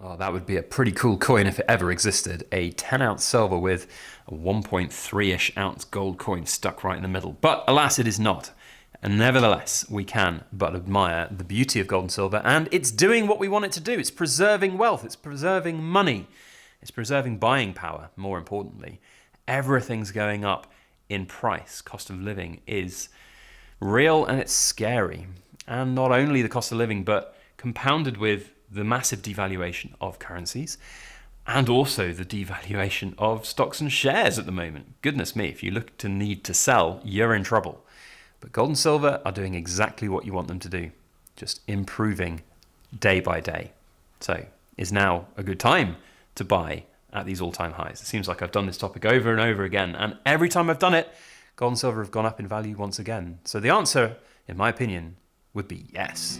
Oh, that would be a pretty cool coin if it ever existed. A 10-ounce silver with a 1.3-ish ounce gold coin stuck right in the middle. But alas, it is not. And nevertheless, we can but admire the beauty of gold and silver, and it's doing what we want it to do. It's preserving wealth, it's preserving money, it's preserving buying power, more importantly. Everything's going up in price. Cost of living is real and it's scary. And not only the cost of living, but compounded with the massive devaluation of currencies and also the devaluation of stocks and shares at the moment. Goodness me, if you look to need to sell, you're in trouble. But gold and silver are doing exactly what you want them to do, just improving day by day. So is now a good time to buy at these all-time highs? It seems like I've done this topic over and over again, and every time I've done it, gold and silver have gone up in value once again. So the answer, in my opinion, would be yes.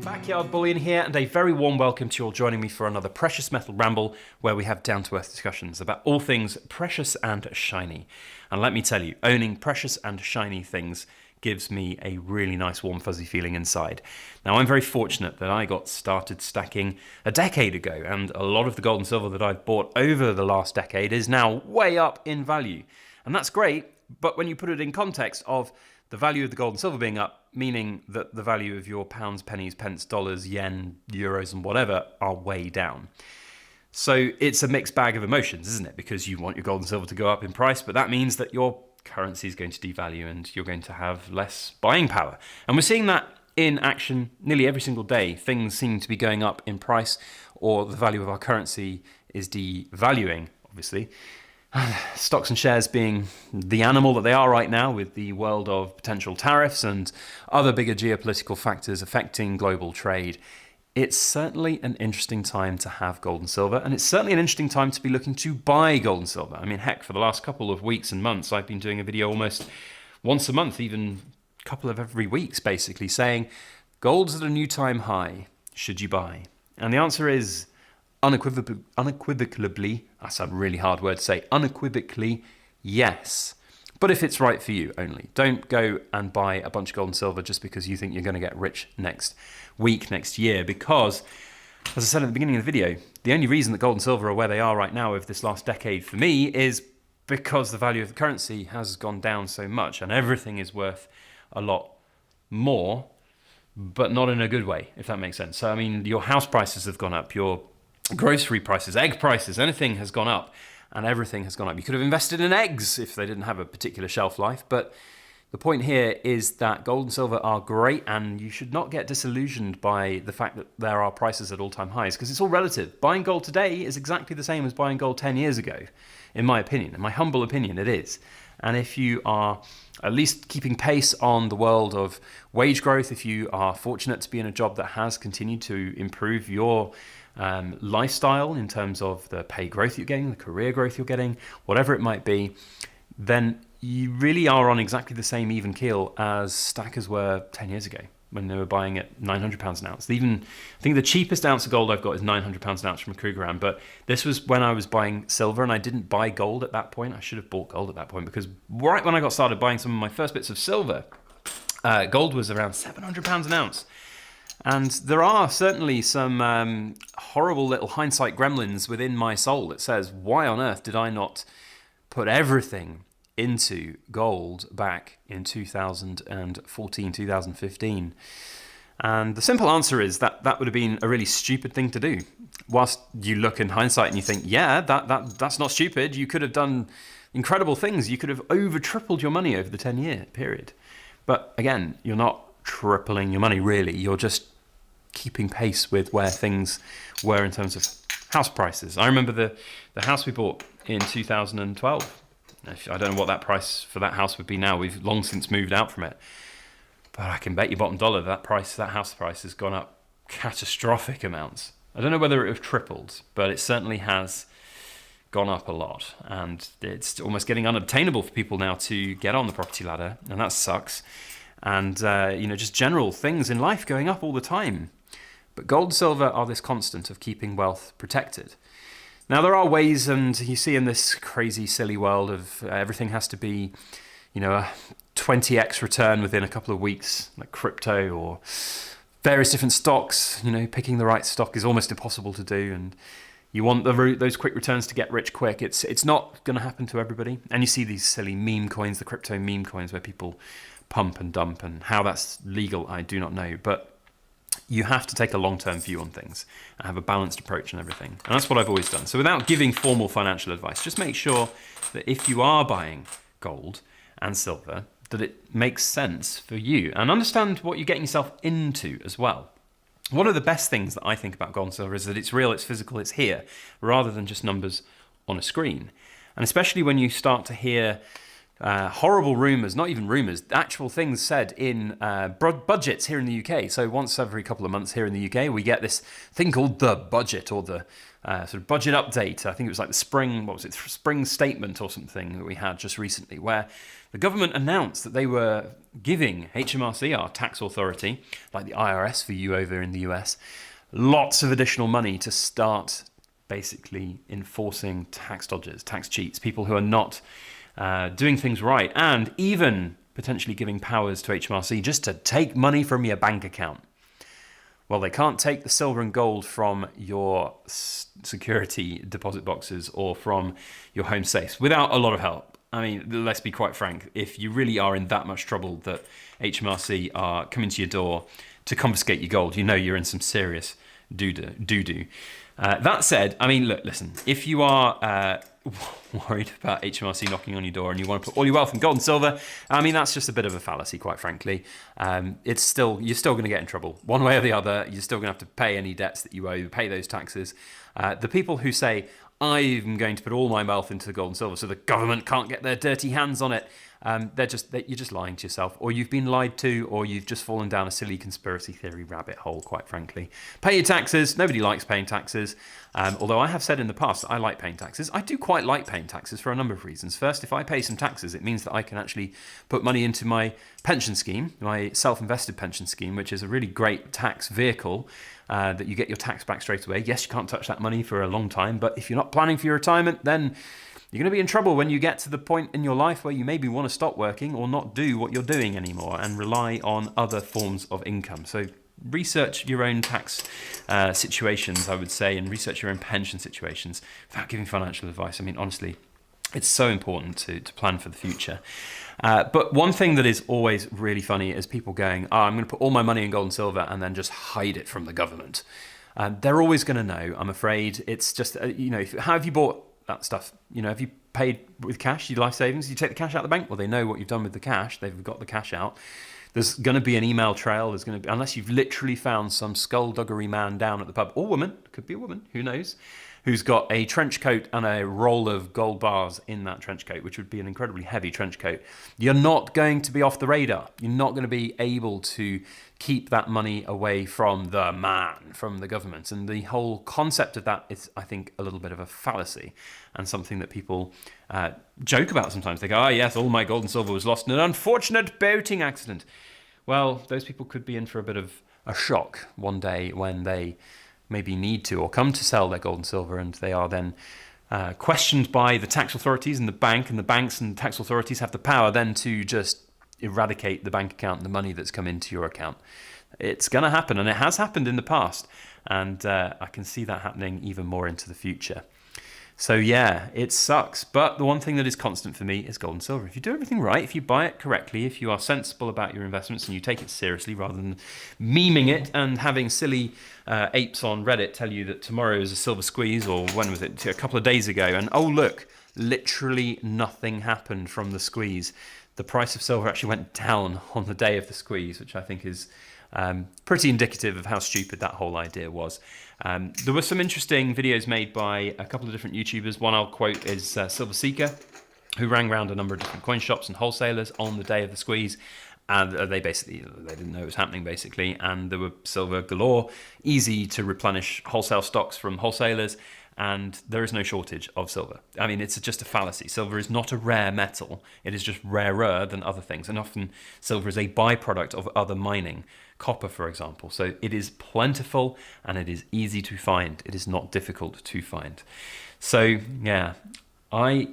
Backyard Bullion here, and a very warm welcome to you all joining me for another Precious Metal Ramble, where we have down-to-earth discussions about all things precious and shiny. And let me tell you, owning precious and shiny things gives me a really nice warm fuzzy feeling inside. Now, I'm very fortunate that I got started stacking a decade ago, and a lot of the gold and silver that I've bought over the last decade is now way up in value. And that's great, but when you put it in context of the value of the gold and silver being up, meaning that the value of your pounds, pennies, pence, dollars, yen, euros, and whatever are way down. So it's a mixed bag of emotions, isn't it? Because you want your gold and silver to go up in price, but that means that your currency is going to devalue and you're going to have less buying power. And we're seeing that in action nearly every single day. Things seem to be going up in price, or the value of our currency is devaluing, obviously. Stocks and shares being the animal that they are right now, with the world of potential tariffs and other bigger geopolitical factors affecting global trade. It's certainly an interesting time to have gold and silver, and it's certainly an interesting time to be looking to buy gold and silver. I mean, heck, for the last couple of weeks and months, I've been doing a video almost once a month, even a couple of every weeks, basically saying, gold's at a new time high, should you buy? And the answer is unequivocally, that's a really hard word to say, unequivocally, yes. But if it's right for you only. Don't go and buy a bunch of gold and silver just because you think you're going to get rich next week, next year, because, as I said at the beginning of the video, the only reason that gold and silver are where they are right now over this last decade for me is because the value of the currency has gone down so much and everything is worth a lot more, but not in a good way, if that makes sense. So, I mean, your house prices have gone up, your grocery prices, egg prices, anything has gone up, and everything has gone up. You could have invested in eggs if they didn't have a particular shelf life, but the point here is that gold and silver are great, and you should not get disillusioned by the fact that there are prices at all-time highs, because it's all relative. Buying gold today is exactly the same as buying gold 10 years ago, in my opinion. In my humble opinion, it is. And if you are at least keeping pace on the world of wage growth, if you are fortunate to be in a job that has continued to improve your lifestyle in terms of the pay growth you're getting, the career growth you're getting, whatever it might be, then you really are on exactly the same even keel as stackers were 10 years ago when they were buying at £900 an ounce. Even, I think the cheapest ounce of gold I've got is £900 an ounce from a Krugerrand, but this was when I was buying silver, and I didn't buy gold at that point. I should have bought gold at that point, because right when I got started buying some of my first bits of silver, gold was around £700 an ounce. And there are certainly some horrible little hindsight gremlins within my soul that says, why on earth did I not put everything into gold back in 2014, 2015? And the simple answer is that that would have been a really stupid thing to do. Whilst you look in hindsight and you think, yeah, that's not stupid. You could have done incredible things. You could have tripled your money over the 10-year period. But again, you're not tripling your money, really. You're just keeping pace with where things were in terms of house prices. I remember the house we bought in 2012. I don't know what that price for that house would be now. We've long since moved out from it. But I can bet you bottom dollar that house price has gone up catastrophic amounts. I don't know whether it have tripled, but it certainly has gone up a lot. And it's almost getting unobtainable for people now to get on the property ladder, and that sucks. And just general things in life going up all the time. But gold and silver are this constant of keeping wealth protected. Now, there are ways, and you see in this crazy, silly world of everything has to be, a 20x return within a couple of weeks, like crypto or various different stocks. Picking the right stock is almost impossible to do, and you want those quick returns to get rich quick. It's not going to happen to everybody. And you see these silly meme coins, the crypto meme coins, where people pump and dump, and how that's legal, I do not know. But you have to take a long-term view on things and have a balanced approach and everything. And that's what I've always done. So without giving formal financial advice, just make sure that if you are buying gold and silver, that it makes sense for you, and understand what you're getting yourself into as well. One of the best things that I think about gold and silver is that it's real, it's physical, it's here, rather than just numbers on a screen. And especially when you start to hear horrible rumours, not even rumours, actual things said in budgets here in the UK. So once every couple of months here in the UK, we get this thing called the budget, or the sort of budget update. I think it was like the spring statement or something that we had just recently, where the government announced that they were giving HMRC, our tax authority, like the IRS for you over in the US, lots of additional money to start basically enforcing tax dodgers, tax cheats, people who are not doing things right, and even potentially giving powers to HMRC just to take money from your bank account. Well, they can't take the silver and gold from your security deposit boxes or from your home safes without a lot of help. I mean, let's be quite frank. If you really are in that much trouble that HMRC are coming to your door to confiscate your gold, you're in some serious doo-doo. That said, I mean, listen, if you are worried about HMRC knocking on your door and you want to put all your wealth in gold and silver, I mean, that's just a bit of a fallacy, quite frankly. You're still going to get in trouble. One way or the other, you're still going to have to pay any debts that you owe, pay those taxes. The people who say, I'm going to put all my wealth into the gold and silver so the government can't get their dirty hands on it, you're just lying to yourself, or you've been lied to, or you've just fallen down a silly conspiracy theory rabbit hole, quite frankly. Pay your taxes. Nobody likes paying taxes. Although I have said in the past that I like paying taxes. I do quite like paying taxes for a number of reasons. First, if I pay some taxes, it means that I can actually put money into my pension scheme, my self-invested pension scheme, which is a really great tax vehicle that you get your tax back straight away. Yes, you can't touch that money for a long time, but if you're not planning for your retirement, then you're going to be in trouble when you get to the point in your life where you maybe want to stop working or not do what you're doing anymore and rely on other forms of income. So research your own tax situations, I would say, and research your own pension situations without giving financial advice. I mean, honestly, it's so important to plan for the future. But one thing that is always really funny is people going, I'm going to put all my money in gold and silver and then just hide it from the government. They're always going to know, I'm afraid. It's just, how have you bought that stuff? Have you paid with cash, your life savings? You take the cash out of the bank? Well, they know what you've done with the cash. They've got the cash out. There's going to be an email trail. There's going to be, unless you've literally found some skullduggery man down at the pub, or woman, could be a woman, who knows, who's got a trench coat and a roll of gold bars in that trench coat, which would be an incredibly heavy trench coat. You're not going to be off the radar. You're not going to be able to keep that money away from the man, from the government. And the whole concept of that is, I think, a little bit of a fallacy and something that people joke about sometimes. They go, yes, all my gold and silver was lost in an unfortunate boating accident. Well, those people could be in for a bit of a shock one day when they maybe need to or come to sell their gold and silver, and they are then questioned by the tax authorities and the banks and tax authorities have the power then to just eradicate the bank account and the money that's come into your account. It's going to happen, and it has happened in the past, and I can see that happening even more into the future. So yeah, it sucks, but the one thing that is constant for me is gold and silver. If you do everything right, if you buy it correctly, if you are sensible about your investments and you take it seriously rather than memeing it and having silly apes on Reddit tell you that tomorrow is a silver squeeze, or when was it, a couple of days ago, and oh look, literally nothing happened from the squeeze. The price of silver actually went down on the day of the squeeze, which I think is pretty indicative of how stupid that whole idea was. There were some interesting videos made by a couple of different YouTubers. One I'll quote is Silver Seeker, who rang around a number of different coin shops and wholesalers on the day of the squeeze. And they didn't know it was happening, basically. And there were silver galore, easy to replenish wholesale stocks from wholesalers. And there is no shortage of silver. I mean, it's just a fallacy. Silver is not a rare metal. It is just rarer than other things. And often silver is a byproduct of other mining, copper, for example. So it is plentiful and it is easy to find. It is not difficult to find. So yeah, I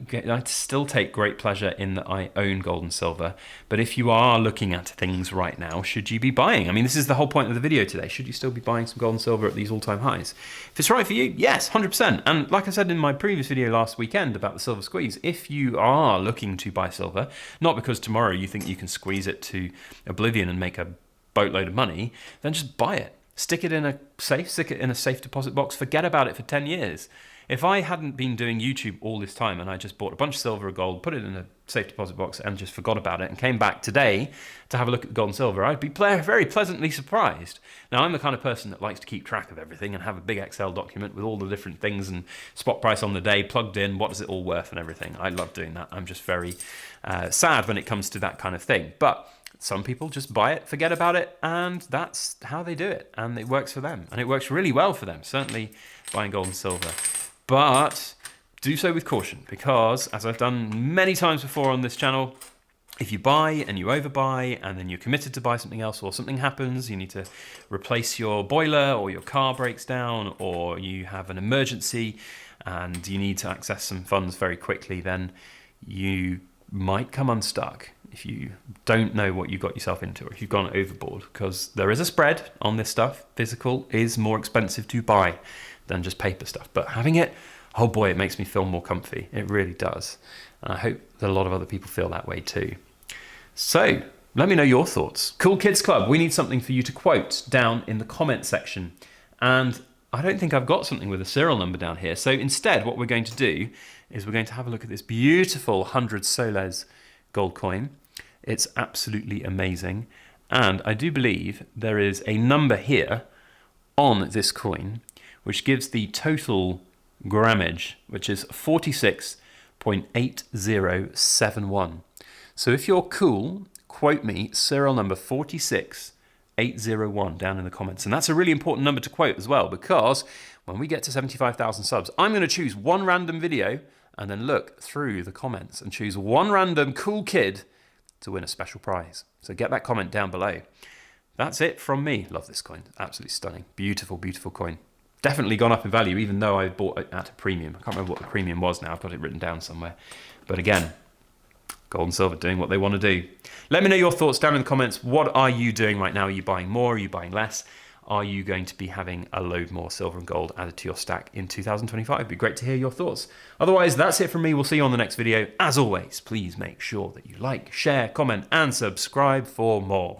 still take great pleasure in that I own gold and silver. But if you are looking at things right now, should you be buying? I mean, this is the whole point of the video today. Should you still be buying some gold and silver at these all-time highs? If it's right for you, yes, 100%. And like I said in my previous video last weekend about the silver squeeze, if you are looking to buy silver, not because tomorrow you think you can squeeze it to oblivion and make a boatload of money, then just buy it. Stick it in a safe, stick it in a safe deposit box, forget about it for 10 years. If I hadn't been doing YouTube all this time and I just bought a bunch of silver or gold, put it in a safe deposit box and just forgot about it and came back today to have a look at the gold and silver, I'd be very pleasantly surprised. Now, I'm the kind of person that likes to keep track of everything and have a big Excel document with all the different things and spot price on the day plugged in, what is it all worth and everything. I love doing that. I'm just very sad when it comes to that kind of thing. But some people just buy it, forget about it, and that's how they do it. And it works for them. And it works really well for them, certainly buying gold and silver. But do so with caution, because as I've done many times before on this channel, if you buy and you overbuy and then you're committed to buy something else, or something happens, you need to replace your boiler or your car breaks down, or you have an emergency and you need to access some funds very quickly, then you might come unstuck if you don't know what you got yourself into, or if you've gone overboard, because there is a spread on this stuff. Physical is more expensive to buy than just paper stuff, but having it, oh boy, it makes me feel more comfy. It really does. And I hope that a lot of other people feel that way too. So let me know your thoughts. Cool Kids Club, we need something for you to quote down in the comment section. And I don't think I've got something with a serial number down here. So instead, what we're going to do is we're going to have a look at this beautiful 100 soles gold coin. It's absolutely amazing. And I do believe there is a number here on this coin which gives the total grammage, which is 46.8071. So if you're cool, quote me serial number 46801 down in the comments. And that's a really important number to quote as well, because when we get to 75,000 subs, I'm going to choose one random video and then look through the comments and choose one random cool kid to win a special prize. So get that comment down below. That's it from me. Love this coin. Absolutely stunning. Beautiful, beautiful coin. Definitely gone up in value, even though I bought it at a premium. I can't remember what the premium was now. I've got it written down somewhere. But again, gold and silver doing what they want to do. Let me know your thoughts down in the comments. What are you doing right now? Are you buying more? Are you buying less? Are you going to be having a load more silver and gold added to your stack in 2025? It'd be great to hear your thoughts. Otherwise, that's it from me. We'll see you on the next video. As always, please make sure that you like, share, comment, and subscribe for more.